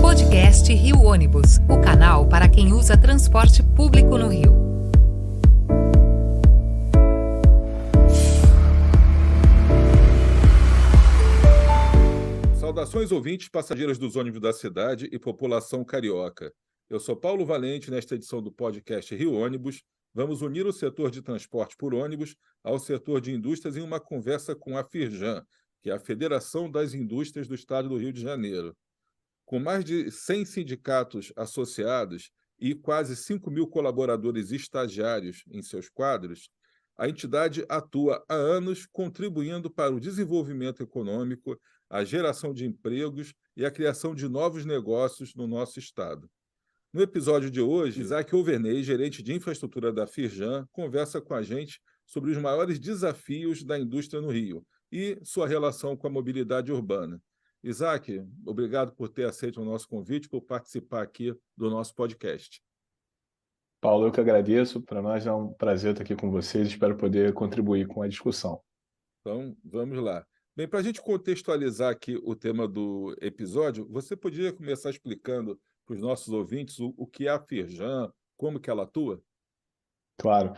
Podcast Rio Ônibus, o canal para quem usa transporte público no Rio. Saudações ouvintes, passageiros dos ônibus da cidade e população carioca. Eu sou Paulo Valente, nesta edição do podcast Rio Ônibus. Vamos unir o setor de transporte por ônibus ao setor de indústrias em uma conversa com a Firjan, que é a Federação das Indústrias do Estado do Rio de Janeiro. Com mais de 100 sindicatos associados e quase 5 mil colaboradores estagiários em seus quadros, a entidade atua há anos contribuindo para o desenvolvimento econômico, a geração de empregos e a criação de novos negócios no nosso estado. No episódio de hoje, Isaac Overney, gerente de infraestrutura da Firjan, conversa com a gente sobre os maiores desafios da indústria no Rio e sua relação com a mobilidade urbana. Isaac, obrigado por ter aceito o nosso convite, por participar aqui do nosso podcast. Paulo, eu que agradeço. Para nós é um prazer estar aqui com vocês. Espero poder contribuir com a discussão. Então, vamos lá. Bem, para a gente contextualizar aqui o tema do episódio, você poderia começar explicando para os nossos ouvintes o que é a Firjan, como que ela atua? Claro.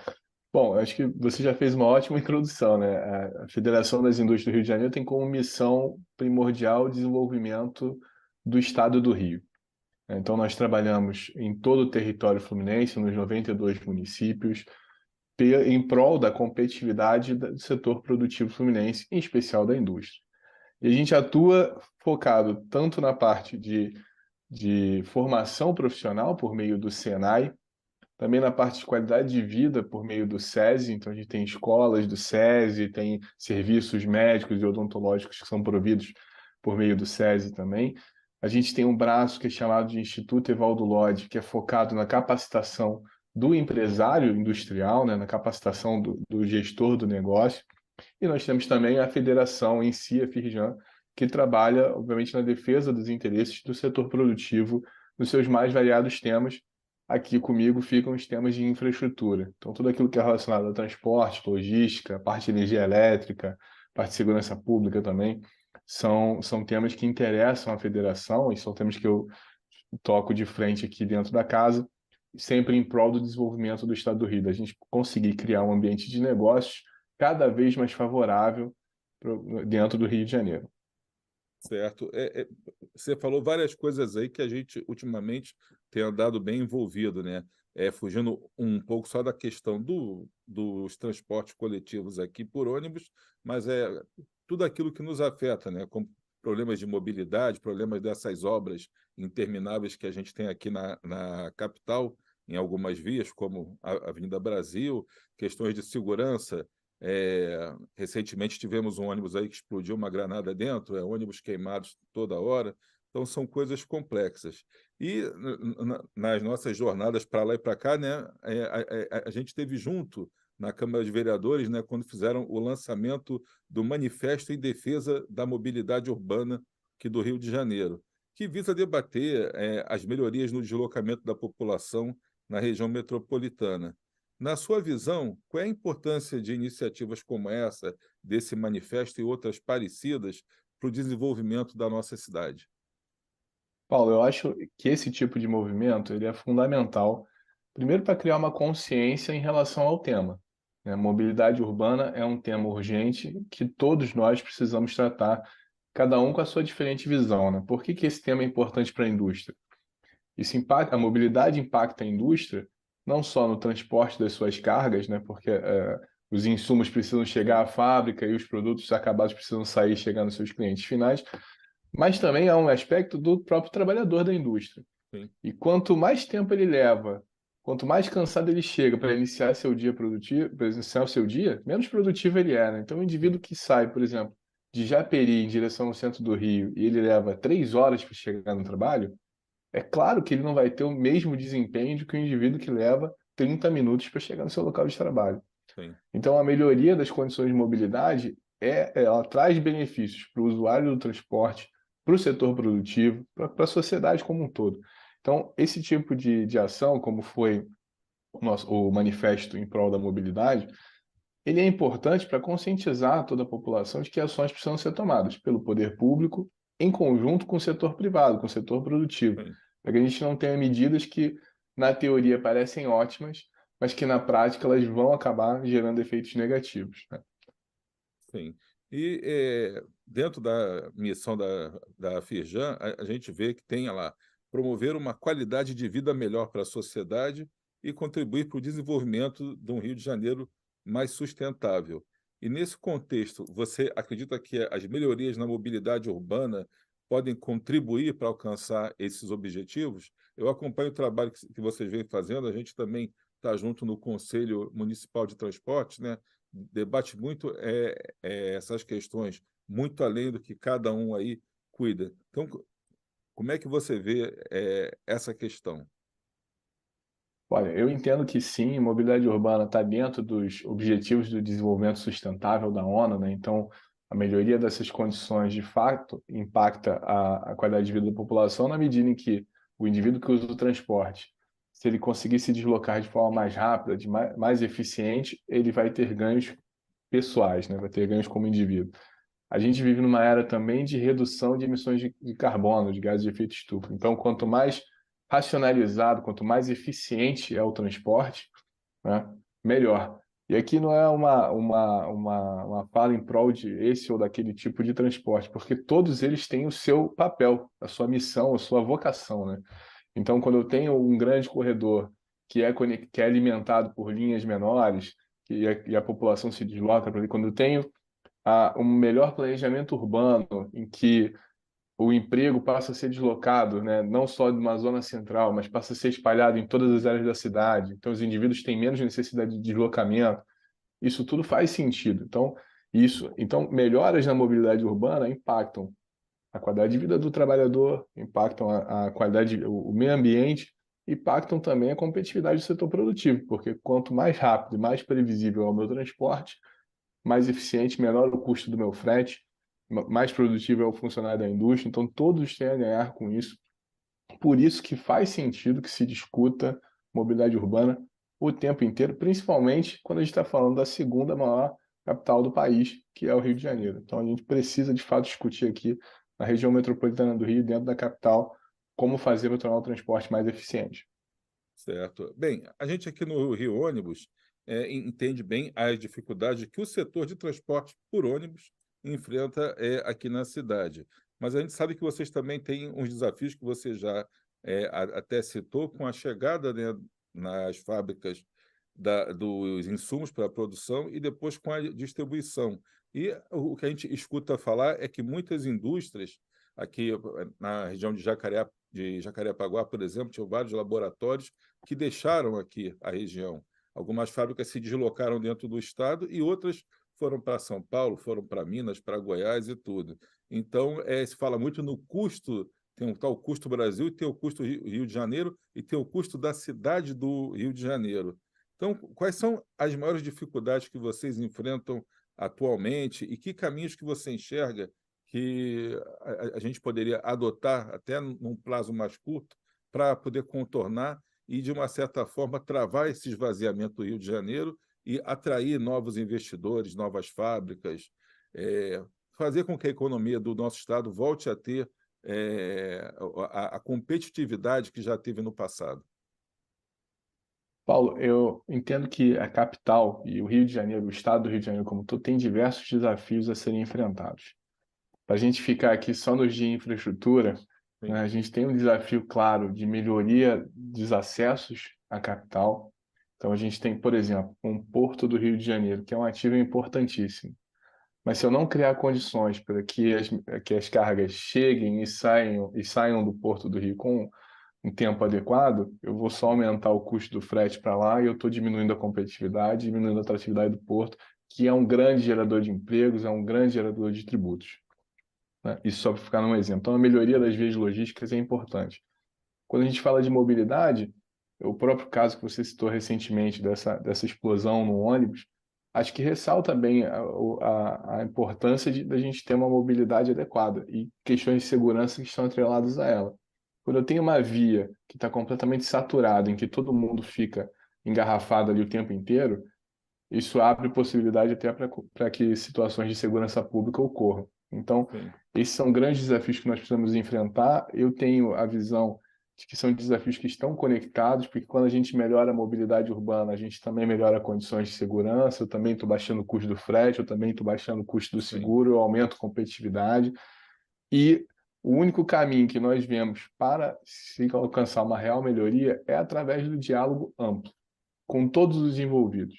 Bom, eu acho que você já fez uma ótima introdução, né? A Federação das Indústrias do Rio de Janeiro tem como missão primordial o desenvolvimento do estado do Rio. Então, nós trabalhamos em todo o território fluminense, nos 92 municípios, em prol da competitividade do setor produtivo fluminense, em especial da indústria. E a gente atua focado tanto na parte de formação profissional, por meio do Senai, também na parte de qualidade de vida, por meio do SESI. Então, a gente tem escolas do SESI, tem serviços médicos e odontológicos que são providos por meio do SESI também. A gente tem um braço que é chamado de Instituto Evaldo Lodge, que é focado na capacitação do empresário industrial, né, na capacitação do gestor do negócio. E nós temos também a federação em si, a Firjan, que trabalha, obviamente, na defesa dos interesses do setor produtivo nos seus mais variados temas. Aqui comigo ficam os temas de infraestrutura. Então, tudo aquilo que é relacionado ao transporte, logística, parte de energia elétrica, parte de segurança pública também, são temas que interessam a federação e são temas que eu toco de frente aqui dentro da casa, sempre em prol do desenvolvimento do Estado do Rio, da gente conseguir criar um ambiente de negócios cada vez mais favorável dentro do Rio de Janeiro. Certo. Você falou várias coisas aí que a gente ultimamente tem andado bem envolvido, né? Fugindo um pouco só da questão dos transportes coletivos aqui por ônibus, mas tudo aquilo que nos afeta, né? Como problemas de mobilidade, problemas dessas obras intermináveis que a gente tem aqui na capital, em algumas vias, como a Avenida Brasil, questões de segurança. Recentemente tivemos um ônibus aí que explodiu uma granada dentro, ônibus queimados toda hora, então são coisas complexas. E nas nossas jornadas para lá e para cá, né, a gente esteve junto na Câmara de Vereadores, né, quando fizeram o lançamento do Manifesto em Defesa da Mobilidade Urbana aqui do Rio de Janeiro, que visa debater as melhorias no deslocamento da população na região metropolitana. Na sua visão, qual é a importância de iniciativas como essa, desse manifesto e outras parecidas, para o desenvolvimento da nossa cidade? Paulo, eu acho que esse tipo de movimento ele é fundamental, primeiro para criar uma consciência em relação ao tema, né? Mobilidade urbana é um tema urgente que todos nós precisamos tratar, cada um com a sua diferente visão, né? Por que esse tema é importante para a indústria? A mobilidade impacta a indústria não só no transporte das suas cargas, né? Porque os insumos precisam chegar à fábrica e os produtos acabados precisam sair e chegar nos seus clientes finais, mas também há um aspecto do próprio trabalhador da indústria. Sim. E quanto mais tempo ele leva, quanto mais cansado ele chega para iniciar seu dia produtivo, para iniciar o seu dia, menos produtivo ele é, né? Então, o indivíduo que sai, por exemplo, de Japeri em direção ao centro do Rio e ele leva 3 horas para chegar no trabalho, é claro que ele não vai ter o mesmo desempenho do que o indivíduo que leva 30 minutos para chegar no seu local de trabalho. Sim. Então, a melhoria das condições de mobilidade ela traz benefícios para o usuário do transporte, para o setor produtivo, para a sociedade como um todo. Então, esse tipo de ação, como foi o manifesto em prol da mobilidade, ele é importante para conscientizar toda a população de que ações precisam ser tomadas pelo poder público, em conjunto com o setor privado, com o setor produtivo, Sim. para que a gente não tenha medidas que, na teoria, parecem ótimas, mas que, na prática, elas vão acabar gerando efeitos negativos, né? Sim. E dentro da missão da Firjan, a gente vê que tem lá promover uma qualidade de vida melhor para a sociedade e contribuir para o desenvolvimento de um Rio de Janeiro mais sustentável. E nesse contexto, você acredita que as melhorias na mobilidade urbana podem contribuir para alcançar esses objetivos? Eu acompanho o trabalho que vocês vêm fazendo, a gente também está junto no Conselho Municipal de Transportes, né? Debate muito essas questões, muito além do que cada um aí cuida. Então, como é que você vê essa questão? Olha, eu entendo que sim, mobilidade urbana está dentro dos Objetivos do Desenvolvimento Sustentável da ONU, né? Então, a melhoria dessas condições, de fato, impacta a qualidade de vida da população na medida em que o indivíduo que usa o transporte, se ele conseguir se deslocar de forma mais rápida, mais eficiente, ele vai ter ganhos pessoais, né? Vai ter ganhos como indivíduo. A gente vive numa era também de redução de emissões de carbono, de gases de efeito estufa. Então, quanto mais racionalizado, quanto mais eficiente é o transporte, né, melhor. E aqui não é uma fala em prol de esse ou daquele tipo de transporte, porque todos eles têm o seu papel, a sua missão, a sua vocação, né? Então, quando eu tenho um grande corredor que é alimentado por linhas menores, e a população se desloca para ali, quando eu tenho um melhor planejamento urbano, em que o emprego passa a ser deslocado, né, não só de uma zona central, mas passa a ser espalhado em todas as áreas da cidade. Então, os indivíduos têm menos necessidade de deslocamento. Isso tudo faz sentido. Então, melhoras na mobilidade urbana impactam a qualidade de vida do trabalhador, impactam a qualidade, o meio ambiente, impactam também a competitividade do setor produtivo, porque quanto mais rápido e mais previsível é o meu transporte, mais eficiente, menor o custo do meu frete, mais produtivo é o funcionário da indústria. Então, todos têm a ganhar com isso. Por isso que faz sentido que se discuta mobilidade urbana o tempo inteiro, principalmente quando a gente está falando da segunda maior capital do país, que é o Rio de Janeiro. Então, a gente precisa, de fato, discutir aqui na região metropolitana do Rio, dentro da capital, como fazer o tornar o transporte mais eficiente. Certo. Bem, a gente aqui no Rio Ônibus entende bem as dificuldades que o setor de transporte por ônibus enfrenta aqui na cidade. Mas a gente sabe que vocês também têm uns desafios que você já até citou com a chegada, né, nas fábricas dos insumos para a produção e depois com a distribuição. E o que a gente escuta falar é que muitas indústrias aqui na região de Jacarepaguá, por exemplo, tinham vários laboratórios que deixaram aqui a região. Algumas fábricas se deslocaram dentro do estado e outras foram para São Paulo, foram para Minas, para Goiás e tudo. Então, se fala muito no custo, tem um tal custo Brasil e tem o custo Rio de Janeiro e tem o custo da cidade do Rio de Janeiro. Então, quais são as maiores dificuldades que vocês enfrentam atualmente e que caminhos que você enxerga que a gente poderia adotar até num prazo mais curto para poder contornar e, de uma certa forma, travar esse esvaziamento do Rio de Janeiro e atrair novos investidores, novas fábricas, fazer com que a economia do nosso estado volte a ter a competitividade que já teve no passado. Paulo, eu entendo que a capital e o Rio de Janeiro, o estado do Rio de Janeiro como todo, tem diversos desafios a serem enfrentados. Para a gente ficar aqui só nos de infraestrutura, né, Sim. a gente tem um desafio claro de melhoria dos acessos à capital. Então, a gente tem, por exemplo, um Porto do Rio de Janeiro, que é um ativo importantíssimo. Mas se eu não criar condições para que as cargas cheguem e saiam do Porto do Rio com um tempo adequado, eu vou só aumentar o custo do frete para lá e eu estou diminuindo a competitividade, diminuindo a atratividade do porto, que é um grande gerador de empregos, é um grande gerador de tributos, né? Isso só para ficar num exemplo. Então, a melhoria das vias logísticas é importante. Quando a gente fala de mobilidade, o próprio caso que você citou recentemente dessa explosão no ônibus, acho que ressalta bem a importância da gente ter uma mobilidade adequada e questões de segurança que estão atreladas a ela. Quando eu tenho uma via que está completamente saturada, em que todo mundo fica engarrafado ali o tempo inteiro, isso abre possibilidade até para que situações de segurança pública ocorram. Então, sim, esses são grandes desafios que nós precisamos enfrentar. Eu tenho a visão de que são desafios que estão conectados, porque quando a gente melhora a mobilidade urbana, a gente também melhora condições de segurança, eu também estou baixando o custo do frete, eu também estou baixando o custo do sim, seguro, eu aumento a competitividade. E o único caminho que nós vemos para se alcançar uma real melhoria é através do diálogo amplo, com todos os envolvidos.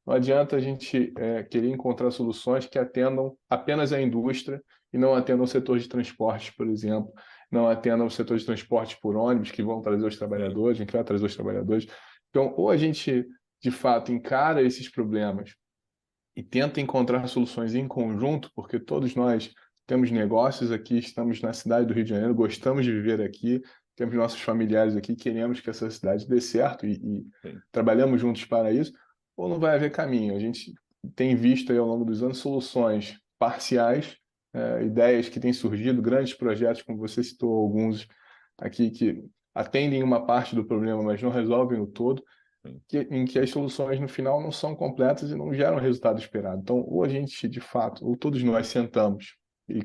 Não adianta a gente querer encontrar soluções que atendam apenas a indústria e não atendam o setor de transporte, por exemplo, não atendam o setor de transporte por ônibus, que vão trazer os sim, trabalhadores, a gente vai trazer os trabalhadores. Então, ou a gente, de fato, encara esses problemas e tenta encontrar soluções em conjunto, porque todos nós temos negócios aqui, estamos na cidade do Rio de Janeiro, gostamos de viver aqui, temos nossos familiares aqui, queremos que essa cidade dê certo e sim. trabalhamos juntos para isso, ou não vai haver caminho. A gente tem visto aí ao longo dos anos soluções parciais, ideias que têm surgido, grandes projetos, como você citou alguns aqui, que atendem uma parte do problema, mas não resolvem o todo, Sim. em que as soluções no final não são completas e não geram o resultado esperado. Então, ou a gente, de fato, ou todos nós sentamos e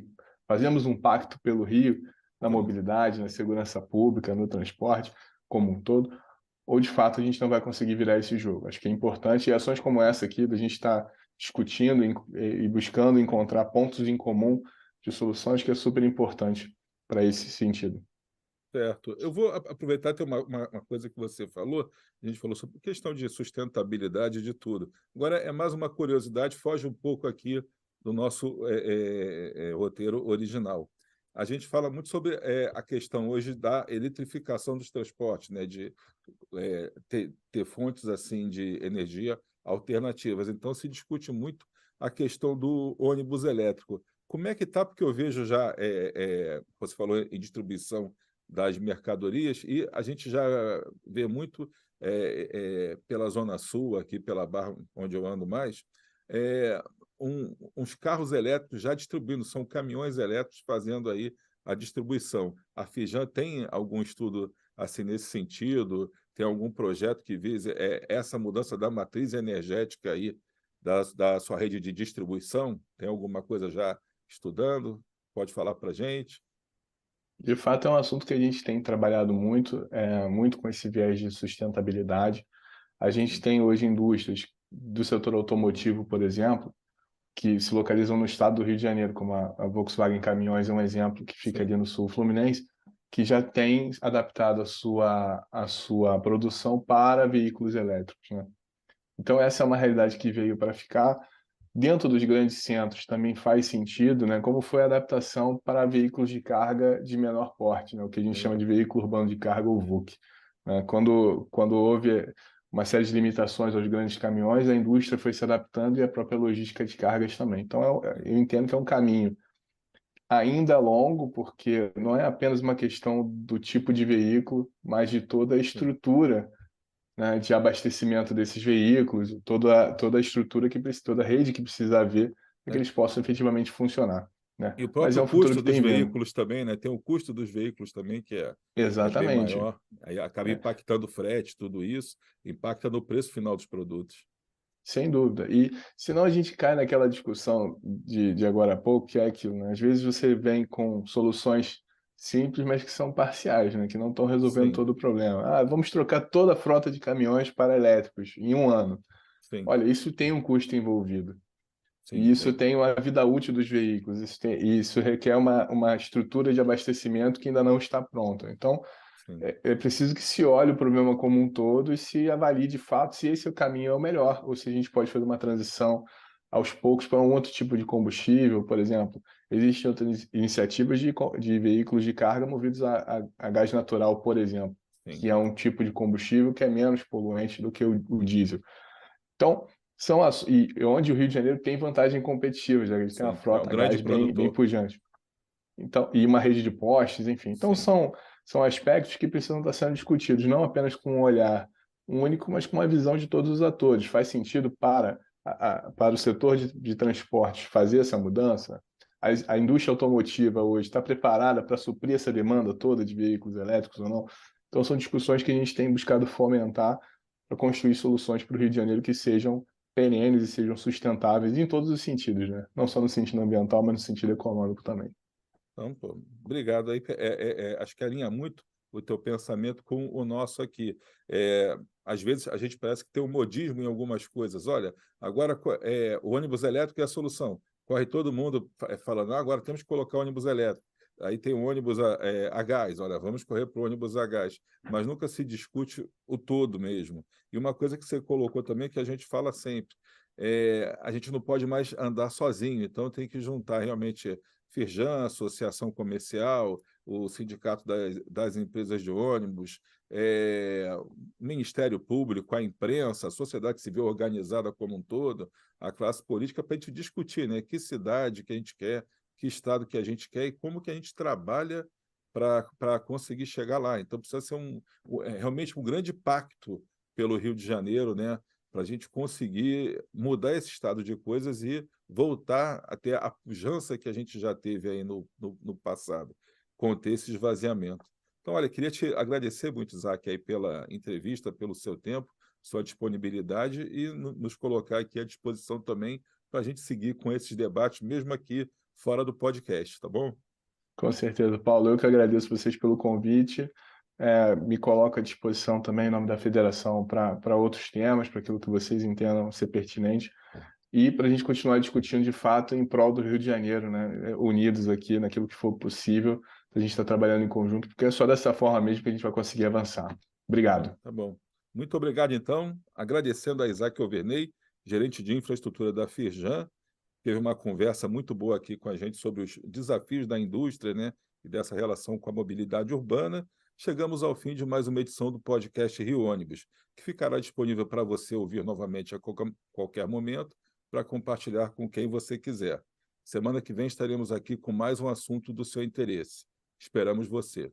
fazemos um pacto pelo Rio, na Sim. mobilidade, na segurança pública, no transporte como um todo, ou de fato a gente não vai conseguir virar esse jogo. Acho que é importante, e ações como essa aqui, da gente estar discutindo e buscando encontrar pontos em comum de soluções, que é super importante para esse sentido. Certo. Eu vou aproveitar até uma coisa que você falou. A gente falou sobre questão de sustentabilidade de tudo. Agora, é mais uma curiosidade, foge um pouco aqui do nosso roteiro original. A gente fala muito sobre a questão hoje da eletrificação dos transportes, né? De ter fontes assim de energia alternativas. Então, se discute muito a questão do ônibus elétrico. Como é que está? Porque eu vejo já, você falou em distribuição das mercadorias, e a gente já vê muito pela Zona Sul, aqui pela Barra, onde eu ando mais, uns carros elétricos já distribuindo, são caminhões elétricos fazendo aí a distribuição. A Fijan tem algum estudo assim nesse sentido? Tem algum projeto que vise essa mudança da matriz energética aí da sua rede de distribuição? Tem alguma coisa já estudando? Pode falar para a gente? De fato, é um assunto que a gente tem trabalhado muito, muito com esse viés de sustentabilidade. A gente Sim, tem hoje indústrias do setor automotivo, por exemplo, que se localizam no estado do Rio de Janeiro, como a Volkswagen Caminhões é um exemplo que fica ali sim, no sul fluminense, que já tem adaptado a sua produção para veículos elétricos, né? Então, essa é uma realidade que veio para ficar. Dentro dos grandes centros também faz sentido, né? Como foi a adaptação para veículos de carga de menor porte, né? O que a gente chama sim, de veículo urbano de carga ou VUC, né? Quando houve uma série de limitações aos grandes caminhões, a indústria foi se adaptando e a própria logística de cargas também. Então, eu entendo que é um caminho ainda longo, porque não é apenas uma questão do tipo de veículo, mas de toda a sim. estrutura, né, de abastecimento desses veículos, toda a estrutura toda a rede que precisa haver para que É. eles possam efetivamente funcionar, né? E o Mas é próprio um futuro custo que dos tem vindo. veículos também, né? Tem o custo dos veículos também, que é bem Exatamente. maior. Aí acaba É, impactando o frete, tudo isso, impacta no preço final dos produtos. sem dúvida. E senão a gente cai naquela discussão de agora há pouco, que é aquilo, né? Às vezes você vem com soluções simples, mas que são parciais, né? Que não estão resolvendo Sim, todo o problema. Ah, vamos trocar toda a frota de caminhões para elétricos em um ano. sim, Olha, isso tem um custo envolvido. E sim, isso tem. tem uma vida útil dos veículos, isso requer uma estrutura de abastecimento que ainda não está pronta. Então, Sim, é preciso que se olhe o problema como um todo e se avalie de fato se esse caminho é o melhor, ou se a gente pode fazer uma transição aos poucos para um outro tipo de combustível, por exemplo. Existem outras iniciativas de veículos de carga movidos a gás natural, por exemplo, sim. que é um tipo de combustível que é menos poluente do que o diesel. Então, e onde o Rio de Janeiro tem vantagem competitiva, já que ele tem uma Sim, é um frota a grande gás bem produtor. pujante. Então, e uma rede de postes, enfim. Então, Sim, são aspectos que precisam estar sendo discutidos, não apenas com um olhar único, mas com uma visão de todos os atores. Faz sentido para o setor de transportes fazer essa mudança? A indústria automotiva hoje está preparada para suprir essa demanda toda de veículos elétricos ou não? Então, são discussões que a gente tem buscado fomentar para construir soluções para o Rio de Janeiro que sejam perenes e sejam sustentáveis em todos os sentidos, né? Não só no sentido ambiental, mas no sentido econômico também. Então, pô, obrigado aí. Acho que alinha muito o teu pensamento com o nosso aqui. Às vezes a gente parece que tem um modismo em algumas coisas. Olha, agora o ônibus elétrico é a solução. Corre todo mundo falando, agora temos que colocar o ônibus elétrico. Aí tem um ônibus a gás, olha, vamos correr para o ônibus a gás. Mas nunca se discute o todo mesmo. E uma coisa que você colocou também, que a gente fala sempre, a gente não pode mais andar sozinho, então tem que juntar realmente Firjan, Associação Comercial, o Sindicato das Empresas de Ônibus, Ministério Público, a imprensa, a sociedade civil organizada como um todo, a classe política, para a gente discutir, né, que cidade que a gente quer, que estado que a gente quer e como que a gente trabalha para conseguir chegar lá. Então, precisa ser realmente um grande pacto pelo Rio de Janeiro, né, para a gente conseguir mudar esse estado de coisas e voltar a ter a pujança que a gente já teve aí no passado, conter esse esvaziamento. Então, olha, queria te agradecer muito, Isaac, aí pela entrevista, pelo seu tempo, sua disponibilidade e nos colocar aqui à disposição também para a gente seguir com esses debates, mesmo aqui fora do podcast, tá bom? Com certeza, Paulo. Eu que agradeço vocês pelo convite. Me coloco à disposição também, em nome da federação, para outros temas, para aquilo que vocês entendam ser pertinente, e para a gente continuar discutindo de fato em prol do Rio de Janeiro, né? Unidos aqui naquilo que for possível, a gente está trabalhando em conjunto, porque é só dessa forma mesmo que a gente vai conseguir avançar. Obrigado. Tá bom. Muito obrigado, então. Agradecendo a Isaac Overney, gerente de infraestrutura da Firjan, teve uma conversa muito boa aqui com a gente sobre os desafios da indústria, né, e dessa relação com a mobilidade urbana. Chegamos ao fim de mais uma edição do podcast Rio Ônibus, que ficará disponível para você ouvir novamente a qualquer momento, para compartilhar com quem você quiser. Semana que vem estaremos aqui com mais um assunto do seu interesse. Esperamos você.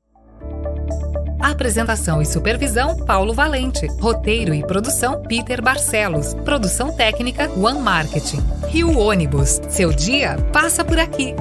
Apresentação e supervisão, Paulo Valente. Roteiro e produção, Peter Barcelos. Produção técnica, One Marketing. Rio Ônibus. Seu dia passa por aqui.